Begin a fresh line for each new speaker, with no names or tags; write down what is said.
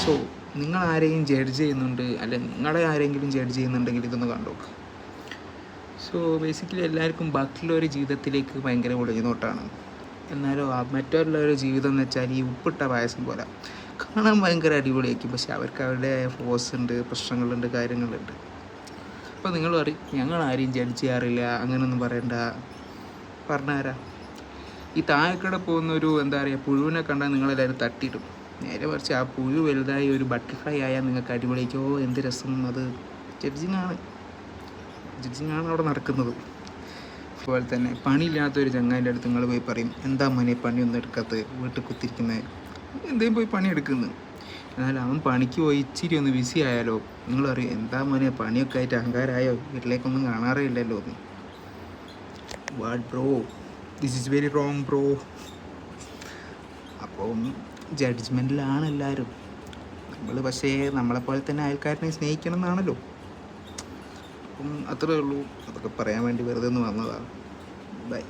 So നിങ്ങൾ ആരെയും judge ചെയ്യുന്നുണ്ട്, അല്ലെ നിങ്ങളെ ആരെങ്കിലും ജഡ്ജ് ചെയ്യുന്നുണ്ടെങ്കിൽ ഇതൊന്ന് കണ്ടു. സോ ബേസിക്കലി എല്ലാവർക്കും ബാക്കിയുള്ളവരുടെ ജീവിതത്തിലേക്ക് ഭയങ്കര ഒളിഞ്ഞുനോട്ടാണ്. എന്നാലും മറ്റുള്ളവരുടെ ജീവിതം എന്ന് വെച്ചാൽ ഈ ഉപ്പിട്ട പായസം പോലെ കാണാൻ ഭയങ്കര അടിപൊളിയായിരിക്കും, പക്ഷെ അവർക്ക് അവരുടെ ഫോഴ്സ് ഉണ്ട്, പ്രശ്നങ്ങളുണ്ട്, കാര്യങ്ങളുണ്ട്. അപ്പോൾ നിങ്ങൾ പറയും ഞങ്ങൾ ആരെയും ജഡ്ജ് ചെയ്യാറില്ല, അങ്ങനെയൊന്നും പറയണ്ട. പറഞ്ഞുതരാം. ഈ താഴെക്കടെ പോകുന്ന ഒരു എന്താ പറയുക പുഴുവിനെ കണ്ടാൽ നിങ്ങളെല്ലാവരും തട്ടിയിടും. നേരെ മറിച്ച് ആ പുഴു വലുതായി ഒരു ബട്ടർഫ്ലൈ ആയാൽ നിങ്ങൾക്ക് അടിപൊളിക്കോ എന്ത് രസം. അത് ജഡ്ജിങ്ങാണ് അവിടെ നടക്കുന്നത്. അതുപോലെ തന്നെ പണിയില്ലാത്തൊരു ചങ്ങാതിൻ്റെ അടുത്ത് നിങ്ങൾ പോയി പറയും എന്താ മോനെ പണിയൊന്നും എടുക്കാത്തത്, വീട്ടിൽ കുത്തിരിക്കുന്നത്, എന്തേലും പോയി പണി എടുക്കുന്നത്. എന്നാൽ അവൻ പണിക്ക് പോയി ഇച്ചിരി ഒന്ന് ബിസി ആയാലോ നിങ്ങൾ പറയും എന്താ മോനെ പണിയൊക്കെ ആയിട്ട് അഹങ്കാരമായോ, വീട്ടിലേക്കൊന്നും കാണാറേ ഇല്ലല്ലോ എന്ന്. What bro, this is very wrong bro. അപ്പം ജഡ്ജ്മെൻറ്റിലാണ് എല്ലാവരും. നമ്മൾ പക്ഷേ നമ്മളെപ്പോലെ തന്നെ അയൽക്കാരനെ സ്നേഹിക്കണം എന്നാണല്ലോ. അപ്പം അത്രയേ ഉള്ളൂ. അതൊക്കെ പറയാൻ വേണ്ടി വെറുതെ ഒന്ന് വന്നതാണ്. ബൈ.